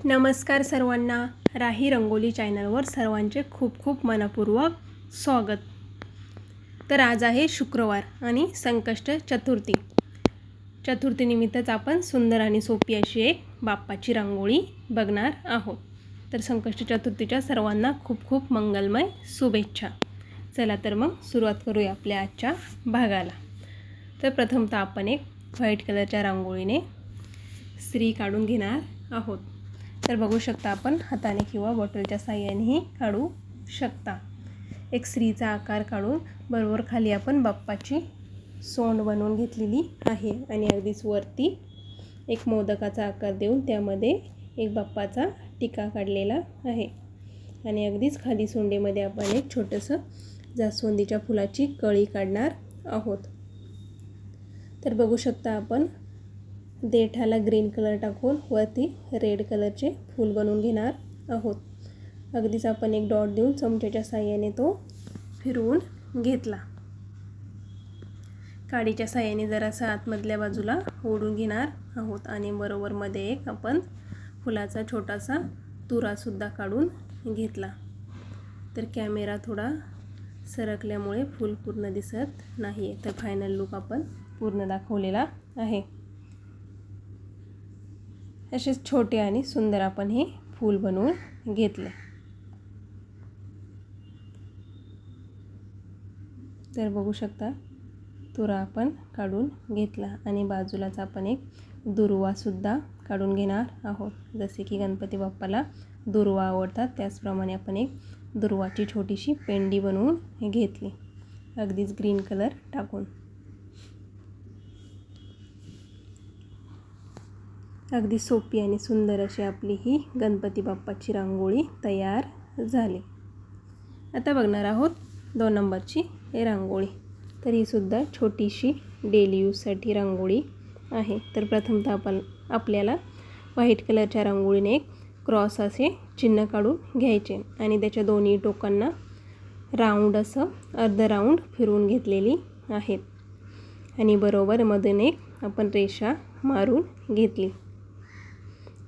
नमस्कार सर्वांना, राही रंगोली चॅनलवर सर्वांचे खूप खूप मनपूर्वक स्वागत। तर आज आहे शुक्रवार आणि संकष्ट चतुर्थी। चतुर्थीनिमित्तच आपण सुंदर आणि सोपी अशी एक बाप्पाची रांगोळी बघणार आहोत। तर संकष्ट चतुर्थीच्या सर्वांना खूप खूप मंगलमय शुभेच्छा। चला तर मग सुरुवात करूया आपल्या आजच्या भागाला। तर प्रथमतः आपण एक व्हाईट कलरच्या रांगोळीने श्री काढून घेणार आहोत। तर बघू शकता आपण हाताने किंवा बॉटलच्या साहाय्यानेही काढू शकता। एक श्रीचा आकार काढून बरोबर खाली आपण बाप्पाची सोंड बनवून घेतलेली आहे आणि अगदीच वरती एक मोदकाचा आकार देऊन त्यामध्ये एक बाप्पाचा टिका काढलेला आहे आणि अगदीच खाली सोंडेमध्ये आपण एक छोटंसं जास्वंदीच्या फुलाची कळी काढणार आहोत। तर बघू शकता आपण देठाला ग्रीन कलर टाकून वरती रेड कलरचे फूल बनवून घेणार आहोत। अगदीच आपण एक डॉट देऊन चमच्याच्या साहाय्याने तो फिरवून घेतला। काडीच्या साहाय्याने जरासा आतमधल्या बाजूला ओढून घेणार आहोत आणि बरोबर मध्ये एक आपण फुलाचा छोटासा तुरासुद्धा काढून घेतला। तर कॅमेरा थोडा सरकल्यामुळे फूल पूर्ण दिसत नाही, तर फायनल लुक आपण पूर्ण दाखवलेला आहे। असेच छोटे आणि सुंदर आपण हे फूल बनवून घेतले। तर बघू शकता तुरा आपण काढून घेतला आणि बाजूलाच आपण एक दुर्वा सुद्धा काढून घेणार आहोत। जसे की गणपती बाप्पाला दुर्वा आवडतात त्याचप्रमाणे आपण एक दुर्वाची छोटीशी पेंडी बनवून घेतली, अगदीच ग्रीन कलर टाकून। अगदी सोपी आणि सुंदर अशी आपली ही गणपती बाप्पाची रांगोळी तयार झाली। आता बघणार आहोत 2 नंबरची हे रांगोळी। तर ही सुद्धा छोटीशी डेली यूजसाठी रांगोळी आहे। तर प्रथमतः आपल्याला व्हाईट कलरच्या रांगोळीने एक क्रॉस असे चिन्ह काढून घ्यायचे आणि त्याच्या दोन्ही टोकांना राऊंड असं अर्ध राऊंड फिरवून घेतलेली आहेत आणि बरोबर मधून एक आपण रेषा मारून घेतली।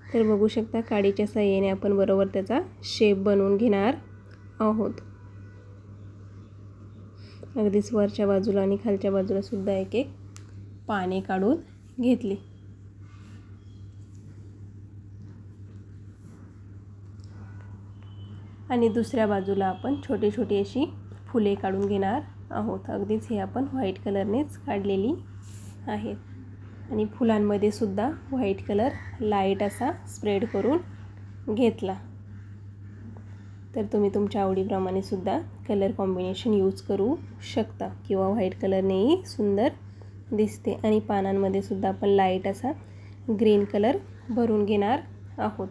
तर बघू शकता काडीच्या साहाय्याने आपण बरोबर त्याचा शेप बनवून घेणार आहोत। अगदीच वरच्या बाजूला आणि खालच्या बाजूला सुद्धा एक एक पाने काढून घेतली। आणि दुसऱ्या बाजूला आपण छोटी छोटी अशी फुले काढून घेणार आहोत। अगदीच हे आपण व्हाईट कलरनेच काढलेली आहेत आणि फुलांमध्ये सुद्धा व्हाईट कलर लाईट असा स्प्रेड करून घेतला। तर तुम्ही तुमच्या आवडीप्रमाणे सुद्धा कलर कॉम्बिनेशन यूज करू शकता किंवा व्हाईट कलरनेही सुंदर दिसते। आणि पानांमध्ये सुद्धा आपण लाईट असा ग्रीन कलर भरून घेणार आहोत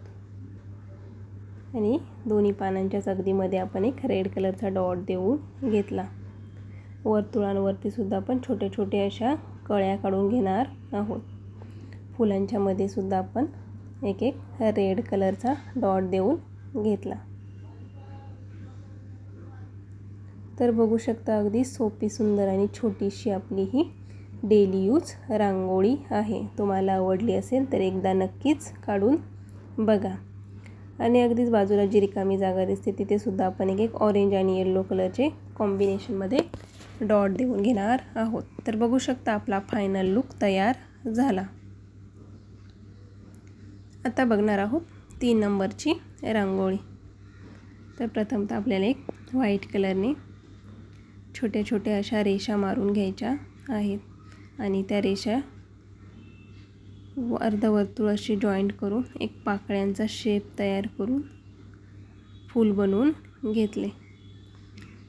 आणि दोन्ही पानांच्याच अगदीमध्ये आपण एक रेड कलरचा डॉट देऊन घेतला। वर्तुळांवरती सुद्धा आपण छोटे छोटे अशा कळ्या काढून घेणार आहोत। फुलांच्या मध्ये सुद्धा आपण एक एक रेड कलरचा डॉट देऊन घेतला। तर बघू शकता अगदी सोपी सुंदर आणि छोटीशी आपली ही डेली यूज रांगोळी आहे। तुम्हाला आवडली असेल तर एकदा नक्कीच काढून बघा। आणि अगदीच बाजूला जी रिकामी जागा दिसते तिथे सुद्धा आपण एक ऑरेंज आणि येलो कलरचे कॉम्बिनेशनमध्ये डॉट देऊन घेणार आहोत। तर बघू शकता आपला फायनल लुक तयार झाला। आता बघणार आहोत 3 नंबरची रांगोळी। तर प्रथमतः आपल्याला एक व्हाईट कलरने छोट्या छोट्या अशा रेषा मारून घ्यायच्या आहेत आणि त्या रेषा अर्धवर्तुळ अशी जॉईंट करून एक पाकळ्यांचा शेप तयार करून फूल बनवून घेतले।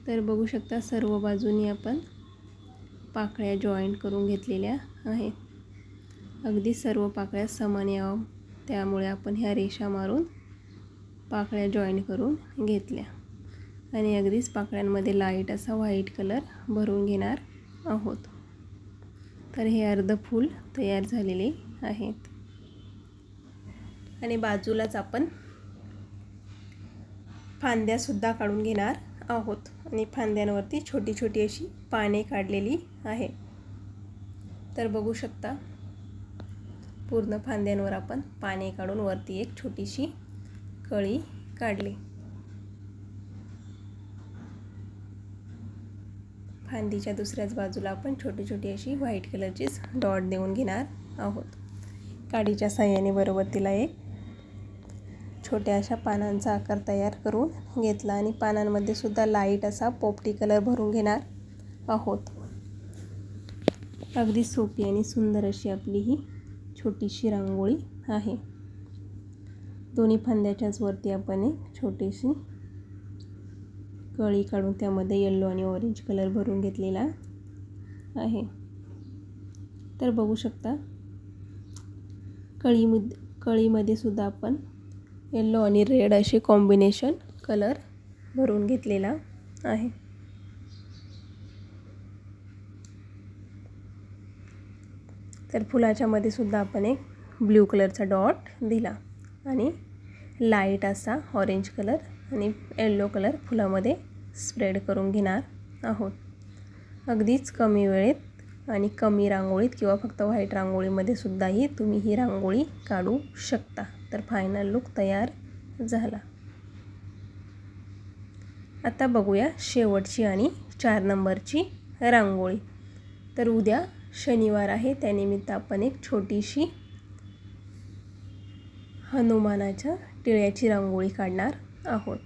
तर बघू शकता सर्व बाजूनी आपण पाकळ्या जॉईंट करून घेतलेल्या आहेत। अगदी सर्व पाकळ्या समान यावं त्यामुळे आपण ह्या रेषा मारून पाकळ्या जॉईंट करून घेतल्या आणि अगदीच पाकळ्यांमध्ये लाईट असा व्हाईट कलर भरून घेणार आहोत। तर हे अर्ध फूल तयार झालेले आहेत आणि बाजूलाच आपण फांद्या सुद्धा काढून घेणार आहोत आणि फांद्यांवरती छोटी छोटी अशी पाने काढलेली आहे। तर बघू शकता पूर्ण फांद्यांवर आपण पाने काढून वरती एक छोटीशी कळी काढली. फांदीच्या दुसऱ्याच बाजूला आपण छोटी छोटी अशी व्हाईट कलरचीच डॉट देऊन घेणार आहोत. काडीच्या साहाय्याने बरोबर तिला एक छोट्या अशा पानांचा आकार तयार करून घेतला आणि पानांमध्ये सुद्धा लाईट असा पोपटी कलर भरून घेणार आहोत. अगदी सोपी आणि सुंदर अशी आपली ही छोटीशी रांगोळी आहे. दोन्ही फांद्याच्याच वरती आपण एक छोटीशी कळी काढून त्यामध्ये येलो आणि ऑरेंज कलर भरून घेतलेला आहे. तर बघू शकता कळीमध्ये सुद्धा आपण येलो आणि रेड असे कॉम्बिनेशन कलर भरून घेतलेला आहे. तर फुलाच्या मध्ये सुद्धा आपण एक ब्ल्यू कलरचा डॉट दिला आणि लाईट असा ऑरेंज कलर आणि येलो कलर फुलामध्ये स्प्रेड करून घेणार आहोत. अगदीच कमी वेळेत आणि कमी रांगोळीत किंवा फक्त व्हाईट रांगोळीमध्ये सुद्धाही तुम्ही ही रांगोळी काढू शकता. तर फायनल लुक तयार झाला. आता बघूया शेवटची आणि 4 नंबरची रांगोळी. तर उद्या शनिवार आहे, त्यानिमित्त आपण एक छोटीशी हनुमानाच्या टिळ्याची रांगोळी काढणार आहोत.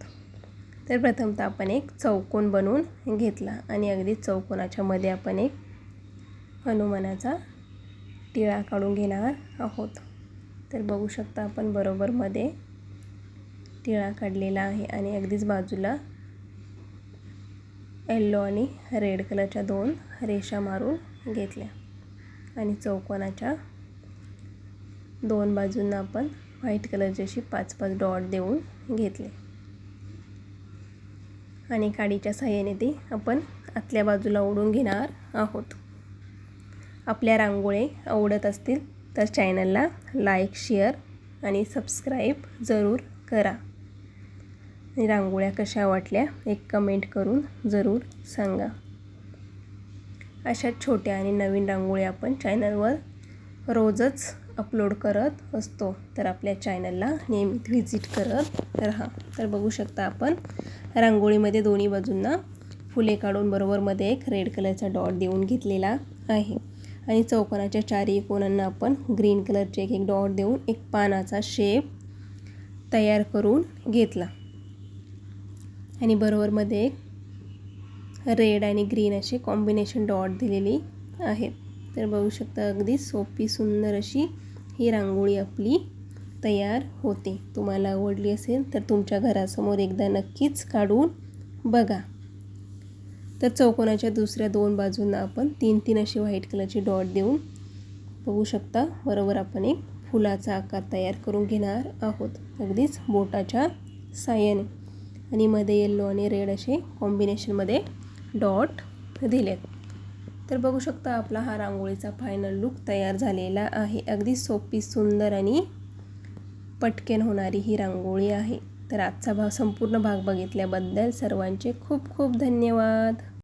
तर प्रथमतः आपण एक चौकोन बनवून घेतला आणि अगदी चौकोनाच्या मध्ये आपण एक हनुमानाचा टिळा काढून घेणार आहोत. तर बघू शकता आपण बरोबर मध्ये टिळा काढलेला आहे आणि अगदीच बाजूला येलो आणि रेड कलरच्या 2 रेषा मारून घेतल्या आणि चौकोनाच्या 2 बाजूंना आपण व्हाईट कलरची अशी 5-5 डॉट देऊन घेतले आणि काडीच्या साहाय्याने ती आपण आतल्या बाजूला ओढून घेणार आहोत. आपल्या रांगोळी आवडत असतील तर चॅनलला लाईक, शेअर आणि सबस्क्राईब जरूर करा. आणि रांगोळ्या कशा वाटल्या एक कमेंट करून जरूर सांगा. अशा छोट्या आणि नवीन रांगोळ्या आपण चॅनलवर रोजच अपलोड करत असतो. तर आपल्या चॅनलला नियमित व्हिजिट करत राहा. तर बघू शकता आपण रांगोळीमध्ये दोन्ही बाजूंना फुले काढून बरोबर मध्ये एक रेड कलरचा डॉट देऊन घेतलेला आहे आणि चौकोनाच्या 4 कोणांना आपण ग्रीन कलरचे एक डॉट देऊन एक पानाचा शेप तयार करून घेतला आणि बरोबर मध्ये एक रेड आणि ग्रीन असे कॉम्बिनेशन डॉट दिलेली आहेत. तर बघू शकता अगदी सोपी सुंदर अशी ही रांगोळी आपली तयार होते. तुम्हाला आवडली असेल तर तुमच्या घरासमोर एकदा नक्कीच काढून बघा. तर चौकोनाच्या दुसऱ्या 2 बाजूंना आपण 3-3 अशी व्हाईट कलरची डॉट देऊन बघू शकता बरोबर आपण एक फुलाचा आकार तयार करून घेणार आहोत अगदीच बोटाच्या साहाय्याने आणि मध्ये येलो आणि रेड असे कॉम्बिनेशनमध्ये डॉट दिलेत. तर बघू शकता आपला हा रांगोळीचा फायनल लुक तयार झालेला आहे. अगदी सोपी सुंदर आणि पटकन होणारी ही रांगोळी आहे. तर आजचा संपूर्ण भाग बघितल्याबद्दल सर्वांचे खूप खूप धन्यवाद.